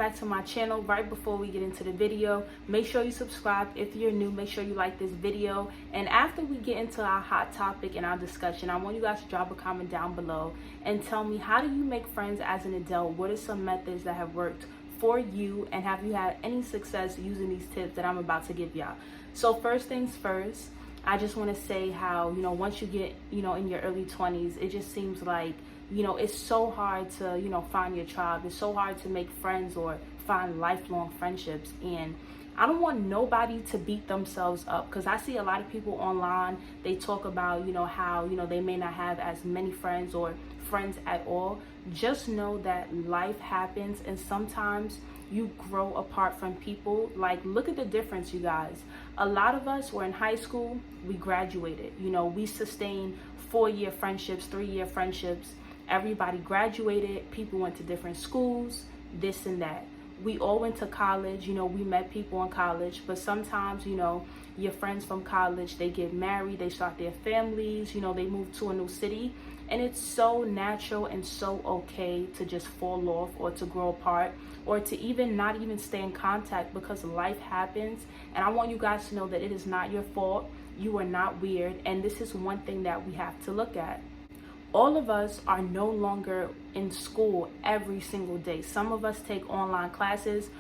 back to my channel. Right before we get into the video, make sure you subscribe. If you're new, make sure you like this video. And after we get into our hot topic and our discussion, I want you guys to drop a comment down below and tell me, how do you make friends as an adult? What are some methods that have worked for you, and have you had any success using these tips that I'm about to give y'all? So first things first, I just want to say how, once you get, in your early 20s, it just seems like, it's so hard to, find your tribe. It's so hard to make friends or find lifelong friendships. And I don't want nobody to beat themselves up, because I see a lot of people online, they talk about, how, they may not have as many friends or friends at all. Just know that life happens, and sometimes you grow apart from people. Like, look at the difference, you guys. A lot of us were in high school, we graduated, we sustained 4-year friendships, 3-year friendships. Everybody graduated, people went to different schools, this and that. We all went to college, we met people in college, but sometimes, your friends from college, they get married, they start their families, they move to a new city, and it's so natural and so okay to just fall off or to grow apart or to even not even stay in contact, because life happens. And I want you guys to know that it is not your fault. You are not weird, and this is one thing that we have to look at. All of us are no longer in school every single day. Some of us take online classes.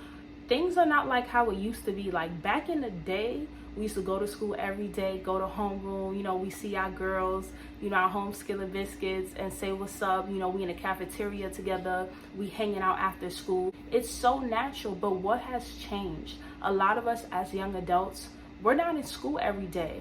Things are not like how it used to be. Like back in the day, we used to go to school every day, go to homeroom, we see our girls, our home skillet biscuits, and say what's up, we in the cafeteria together, we hanging out after school. It's so natural, but what has changed? A lot of us as young adults, we're not in school every day.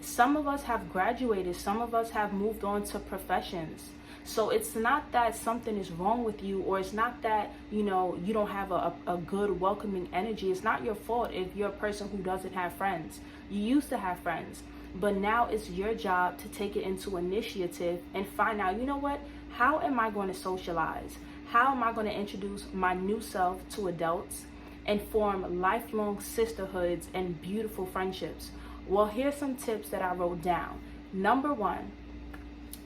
Some of us have graduated, some of us have moved on to professions. So it's not that something is wrong with you, or it's not that, you don't have a good welcoming energy. It's not your fault if you're a person who doesn't have friends. You used to have friends, but now it's your job to take it into initiative and find out, what, how am I going to socialize? How am I going to introduce my new self to adults and form lifelong sisterhoods and beautiful friendships? Well, here's some tips that I wrote down. Number 1,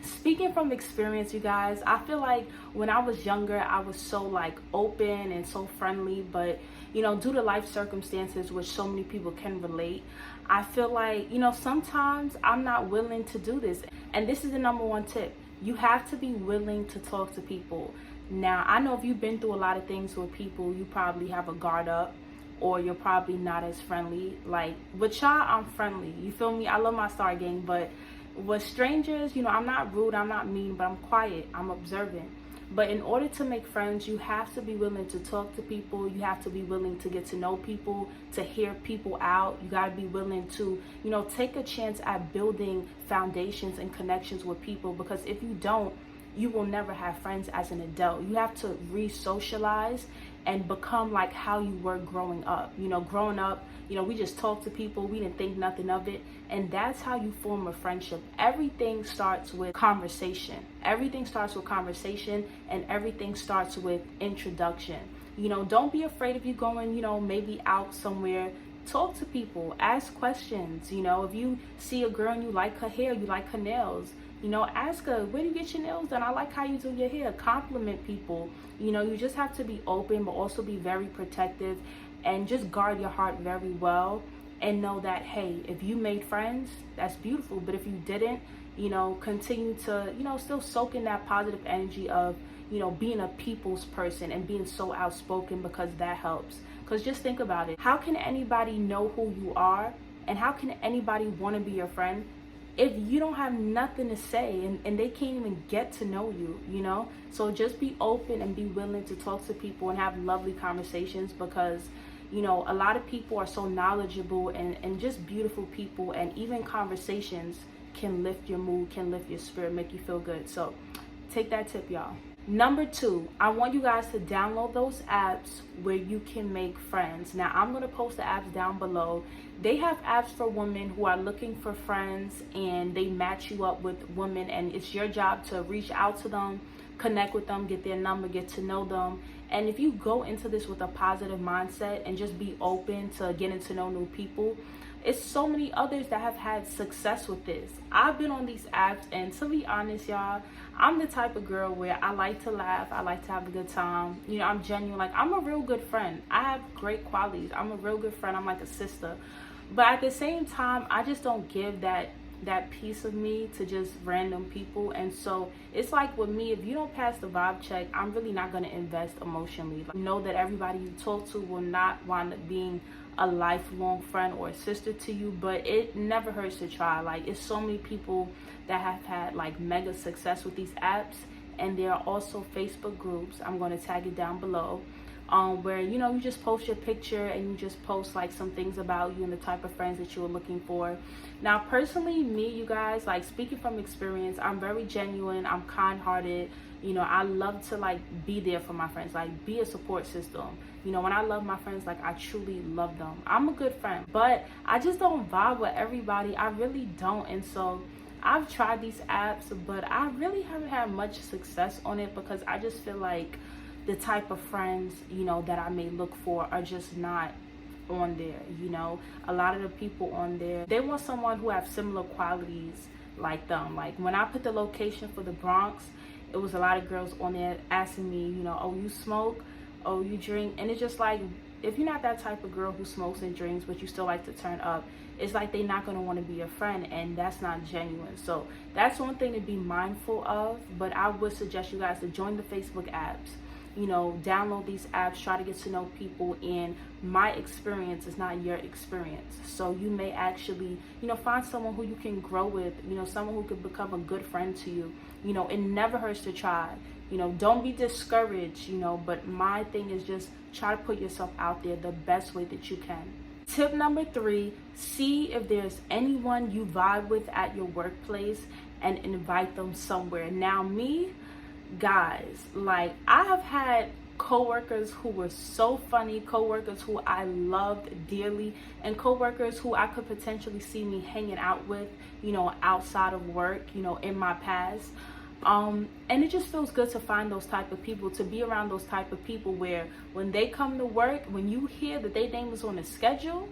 speaking from experience, you guys, I feel like when I was younger, I was so open and so friendly, but due to life circumstances, which so many people can relate, I feel like, sometimes I'm not willing to do this. And this is the number 1 tip. You have to be willing to talk to people. Now, I know if you've been through a lot of things with people, you probably have a guard up, or you're probably not as friendly. Like with y'all, I'm friendly, you feel me? I love my star gang, but with strangers, I'm not rude, I'm not mean, but I'm quiet, I'm observant. But in order to make friends, you have to be willing to talk to people. You have to be willing to get to know people, to hear people out. You got to be willing to, take a chance at building foundations and connections with people, because if you don't, you will never have friends as an adult. You have to re-socialize and become like how you were growing up. Growing up, we just talked to people, we didn't think nothing of it. And that's how you form a friendship. Everything starts with conversation. Everything starts with conversation, and everything starts with introduction. Don't be afraid if you're going, maybe out somewhere. Talk to people, ask questions. If you see a girl and you like her hair, you like her nails, ask her, where do you get your nails done? I like how you do your hair. Compliment people. You just have to be open, but also be very protective, and just guard your heart very well, and know that, hey, if you made friends, that's beautiful. But if you didn't, continue to, still soak in that positive energy of, being a people's person and being so outspoken, because that helps. Because just think about it. How can anybody know who you are, and how can anybody want to be your friend if you don't have nothing to say, and they can't even get to know you, So just be open and be willing to talk to people and have lovely conversations, because, a lot of people are so knowledgeable and just beautiful people, and even conversations can lift your mood, can lift your spirit, make you feel good. So take that tip, y'all. Number 2, I want you guys to download those apps where you can make friends. Now, I'm going to post the apps down below. They have apps for women who are looking for friends, and they match you up with women, and it's your job to reach out to them, connect with them, get their number, get to know them. And if you go into this with a positive mindset and just be open to getting to know new people, it's so many others that have had success with this. I've been on these apps, and to be honest, y'all, I'm the type of girl where I like to laugh, I like to have a good time. You know, I'm genuine. Like, I'm a real good friend. I have great qualities. I'm a real good friend. I'm like a sister. But at the same time, I just don't give that piece of me to just random people. And so it's like with me, if you don't pass the vibe check, I'm really not going to invest emotionally. Like, know that everybody you talk to will not wind up being a lifelong friend or a sister to you, but it never hurts to try. Like, it's so many people that have had like mega success with these apps, and there are also Facebook groups, I'm going to tag it down below, where, you know, you just post your picture and you just post like some things about you and the type of friends that you are looking for. Now, personally, me, you guys, like, speaking from experience, I'm very genuine, I'm kind-hearted. You know, I love to like be there for my friends, like be a support system. You know, when I love my friends, like, I truly love them. I'm a good friend, but I just don't vibe with everybody. I really don't. And so I've tried these apps, but I really haven't had much success on it, because I just feel like the type of friends, you know, that I may look for are just not on there. You know, a lot of the people on there, they want someone who have similar qualities like them. Like, when I put the location for the Bronx, it was a lot of girls on there asking me, you know, oh, you smoke, oh, you drink. And it's just like, if you're not that type of girl who smokes and drinks, but you still like to turn up, it's like they're not going to want to be your friend, and that's not genuine. So that's one thing to be mindful of. But I would suggest you guys to join the Facebook apps. You know, download these apps, try to get to know people, and my experience is not your experience. So you may actually, you know, find someone who you can grow with, you know, someone who could become a good friend to you. You know, it never hurts to try. You know, don't be discouraged, you know, but my thing is just try to put yourself out there the best way that you can. Tip number 3, see if there's anyone you vibe with at your workplace and invite them somewhere. Now, me, guys, like, I have had coworkers who were so funny, coworkers who I loved dearly, and coworkers who I could potentially see me hanging out with, you know, outside of work, you know, in my past. And it just feels good to find those type of people, to be around those type of people where when they come to work, when you hear that their name is on the schedule,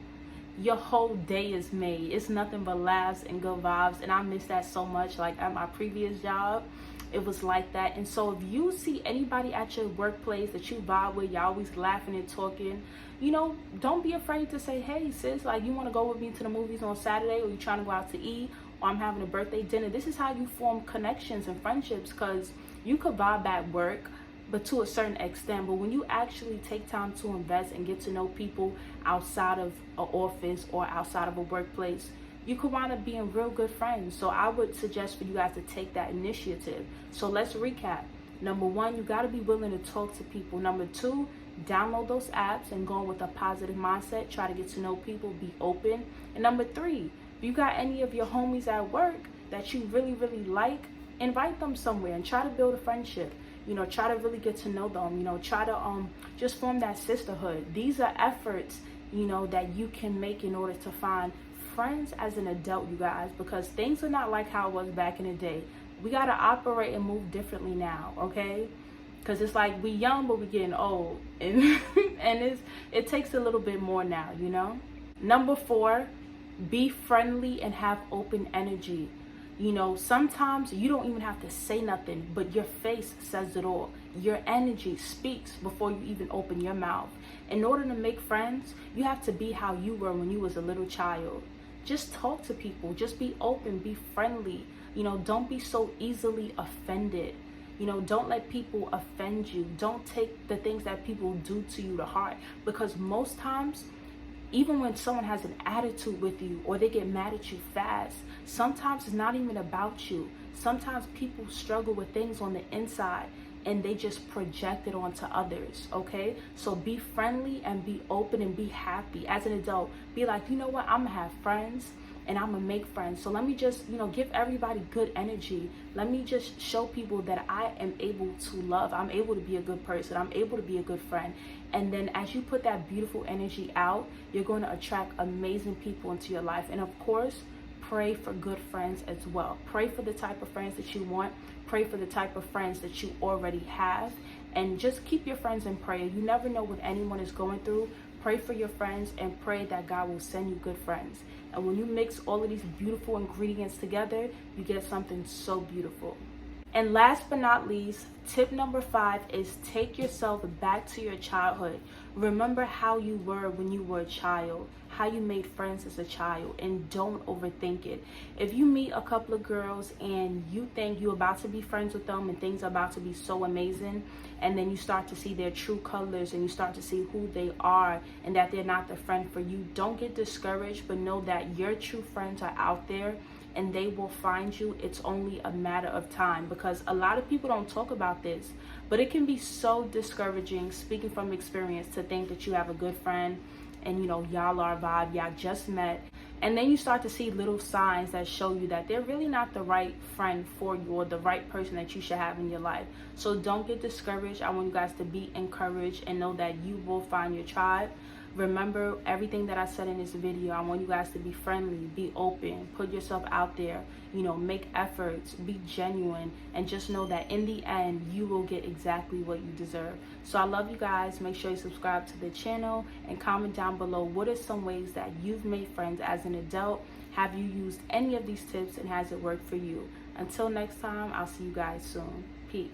your whole day is made. It's nothing but laughs and good vibes, and I miss that so much. Like, at my previous job, it was like that. And so if you see anybody at your workplace that you vibe with, you're always laughing and talking, you know, don't be afraid to say, hey sis, like, you want to go with me to the movies on Saturday, or you trying to go out to eat, or I'm having a birthday dinner. This is how you form connections and friendships, because you could vibe at work, but to a certain extent. But when you actually take time to invest and get to know people outside of an office or outside of a workplace, you could wind up being real good friends. So I would suggest for you guys to take that initiative. So let's recap. Number 1, you got to be willing to talk to people. Number 2, download those apps and go with a positive mindset. Try to get to know people, be open. And number 3, if you got any of your homies at work that you really, really like, invite them somewhere and try to build a friendship. You know, try to really get to know them. You know, try to just form that sisterhood. These are efforts, you know, that you can make in order to find friends as an adult, you guys, because things are not like how it was back in the day. We got to operate and move differently now, okay? Because it's like we young, but we getting old, and it takes a little bit more now, you know. Number 4, be friendly and have open energy. You know, sometimes you don't even have to say nothing, but your face says it all. Your energy speaks before you even open your mouth. In order to make friends, you have to be how you were when you was a little child. Just talk to people. Just be open. Be friendly. You know, don't be so easily offended. You know, don't let people offend you. Don't take the things that people do to you to heart, because most times, even when someone has an attitude with you or they get mad at you fast, sometimes it's not even about you. Sometimes people struggle with things on the inside and they just project it onto others, okay? So be friendly and be open and be happy. As an adult, be like, you know what? I'm gonna have friends and I'm gonna make friends. So let me just, you know, give everybody good energy. Let me just show people that I am able to love. I'm able to be a good person. I'm able to be a good friend. And then as you put that beautiful energy out, you're going to attract amazing people into your life. And of course, pray for good friends as well. Pray for the type of friends that you want. Pray for the type of friends that you already have. And just keep your friends in prayer. You never know what anyone is going through. Pray for your friends and pray that God will send you good friends. And when you mix all of these beautiful ingredients together, you get something so beautiful. And last but not least, tip number 5 is take yourself back to your childhood. Remember how you were when you were a child, how you made friends as a child, and don't overthink it. If you meet a couple of girls and you think you're about to be friends with them and things are about to be so amazing, and then you start to see their true colors and you start to see who they are and that they're not the friend for you, don't get discouraged, but know that your true friends are out there and they will find you. It's only a matter of time, because a lot of people don't talk about this, but it can be so discouraging, speaking from experience, to think that you have a good friend and y'all are a vibe, y'all just met, and then you start to see little signs that show you that they're really not the right friend for you or the right person that you should have in your life. So don't get discouraged. I want you guys to be encouraged and know that you will find your tribe. Remember everything that I said in this video. I want you guys to be friendly, be open, put yourself out there, make efforts, be genuine, and just know that in the end, you will get exactly what you deserve. So I love you guys. Make sure you subscribe to the channel and comment down below what are some ways that you've made friends as an adult. Have you used any of these tips and has it worked for you? Until next time, I'll see you guys soon. Peace.